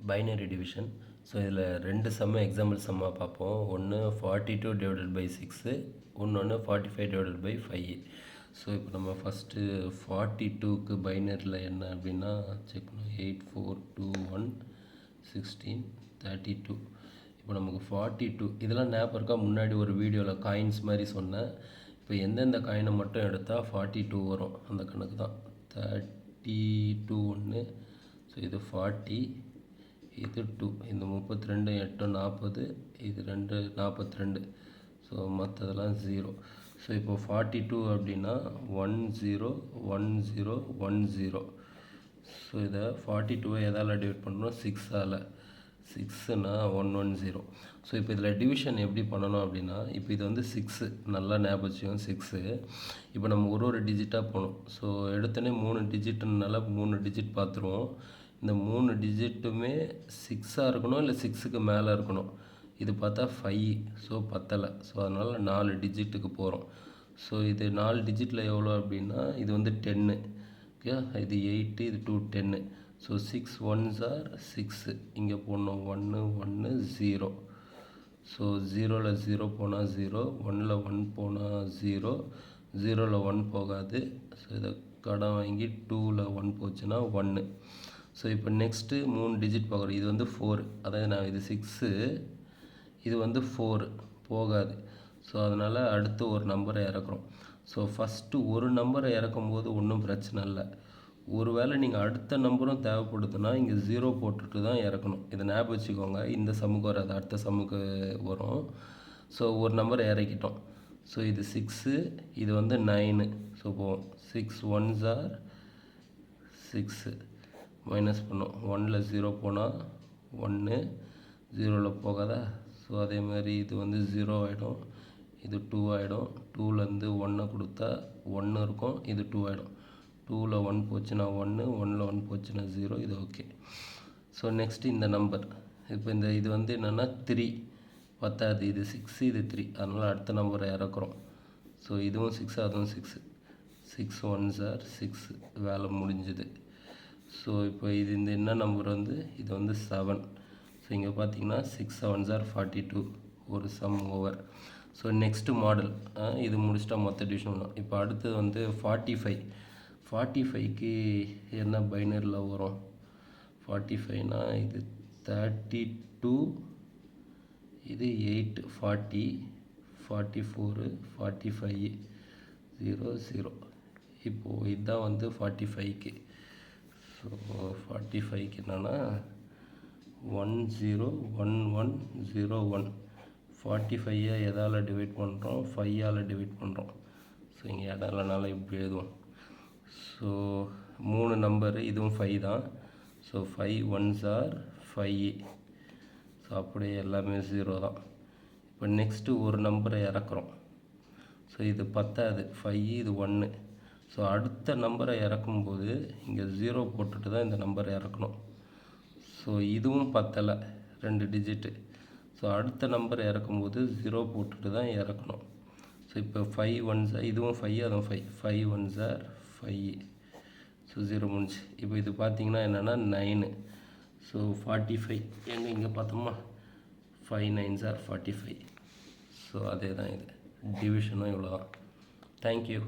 Binary division. So இதில் 2 சம்மு example சம்மாக பார்ப்போம். ஒன்று 42/6, இன்னொன்று 45/5. ஸோ இப்போ நம்ம ஃபஸ்ட்டு 42க்கு பைனரியில் என்ன அப்படின்னா செக் பண்ணுவோம். 8 4 2 1 16 32. இப்போ நமக்கு 42 இதெல்லாம் ஞாபகம் இருக்கா? முன்னாடி ஒரு வீடியோவில் காயின்ஸ் மாதிரி சொன்னேன். இப்போ எந்தெந்த காயினை மட்டும் எடுத்தால் 42 வரும் அந்த கணக்கு தான். 32 ஒன்று, ஸோ இது 40, இது 2, இந்த 32 8 40, இது 2 42. ஸோ மற்றதெல்லாம் 0. ஸோ இப்போ 42 அப்படின்னா 1 0 1 0 1 0. ஸோ இதை 42 எதால் டிவைட் பண்ணுறோம்? 6ஆல். 6னா 110. ஸோ இப்போ இதில் டிவிஷன் எப்படி பண்ணணும் அப்படின்னா, இப்போ இது வந்து 6 நல்லா ஞாபகம் வச்சுக்கோங்க. 6 இப்போ நம்ம ஒரு டிஜிட்டாக போகணும். ஸோ எடுத்தோடனே 3 டிஜிட்னால 3 டிஜிட் பார்த்துருவோம். இந்த 3 டிஜிட்டுமே 6ஆக இருக்கணும், இல்லை 6க்கு மேலே இருக்கணும். இது பார்த்தா 5, ஸோ பத்தலை. ஸோ அதனால் 4 டிஜிட்டுக்கு போகிறோம். ஸோ இது 4 டிஜிட்டில் எவ்வளோ அப்படின்னா, இது வந்து 10. ஓகே, இது 8, இது 2 10. So 6 1s are 6. இங்கே போடணும் 1 1 0. ஸோ 0ல் 0 போனால் 0, 1ல் 1 போனால் 0, 0ல் 1 போகாது. ஸோ இதை கடன் வாங்கி 2ல் 1 போச்சுன்னா 1. ஸோ இப்போ நெக்ஸ்ட்டு 3 டிஜிட் பார்க்குறோம். இது வந்து 4, அதாவது நான் இது 6, இது வந்து 4 போகாது. ஸோ அதனால் அடுத்து ஒரு நம்பரை இறக்குறோம். ஸோ ஃபஸ்ட்டு ஒரு நம்பரை இறக்கும்போது ஒன்றும் பிரச்சனை இல்லை. ஒரு வேளை நீங்கள் அடுத்த நம்பரும் தேவைப்படுதுன்னா இங்கே 0 போட்டுட்டு தான் இறக்கணும். இதை ஞாபகம் வச்சுக்கோங்க. இந்த சம்முக்கு வராது, அடுத்த சம்முக்கு வரும். ஸோ ஒரு நம்பரை இறக்கிட்டோம். ஸோ இது 6, இது வந்து 9. ஸோ போவோம் 6 1s are 6. மைனஸ் பண்ணோம். 1ல் 0 போனால் 1, 0ல் போகாதா? ஸோ அதேமாதிரி இது வந்து 0 ஆகிடும், இது 2 ஆகிடும். 2லேருந்து 1 கொடுத்தா 1 இருக்கும், இது 2 ஆகிடும். 2ல் 1 போச்சுன்னா 1, 1ல் 1 போச்சுன்னா 0. இது ஓகே. ஸோ நெக்ஸ்ட்டு இந்த நம்பர். இப்போ இது வந்து என்னென்னா 3 பத்தாது. இது 6, இது 3. அதனால் அடுத்த நம்பரை இறக்குறோம். ஸோ இதுவும் 6, அதுவும் 6. 6 1s are 6. வேலை முடிஞ்சுது. ஸோ இப்போ இந்த என்ன நம்பர் வந்து இது வந்து 7. ஸோ இங்கே பார்த்தீங்கன்னா 6 7s are 42. ஒரு some over. So next model இது முடிச்சிட்டா மொத்த டிவிஷன் தான். இப்போ அடுத்தது வந்து 45. 45க்கு என்ன பைனரியில் வரும்? 45னா இது 32, இது 8 40 44 45 0 0. இப்போது இதுதான் வந்து 45க்கு. ஸோ 45க்கு என்னென்னா 1 0 1 1 0 1. 45ஐ எதால் டிவைட் பண்ணுறோம்? 5ஆல் டிவைட் பண்ணுறோம். ஸோ இங்கே இடம் இல்லைனால இப்படி எழுதுவோம். ஸோ 3 நம்பரு, இதுவும் 5 தான். So 5 1s are 5. ஸோ அப்படியே எல்லாமே 0 தான். இப்போ நெக்ஸ்ட்டு ஒரு நம்பரை இறக்குறோம். ஸோ இது பத்தாது, 5 இது 1. ஸோ அடுத்த நம்பரை இறக்கும்போது இங்கே 0 போட்டுட்டு தான் இந்த நம்பரை இறக்கணும். ஸோ இதுவும் பத்தலை, 2 டிஜிட்டு. ஸோ அடுத்த நம்பரை இறக்கும்போது 0 போட்டுட்டு தான் இறக்கணும். ஸோ இப்போ 5 1s, இதுவும் 5, அதுவும் 5. 5 1s are 5. ஸோ 0 முடிஞ்சு. இப்போ இது பார்த்தீங்கன்னா என்னென்னா 9. ஸோ 45 இங்கே பார்த்தோமா 5 9s are 45. ஸோ அதே தான் இது டிவிஷனும் இவ்வளோ தான். தேங்க்யூ.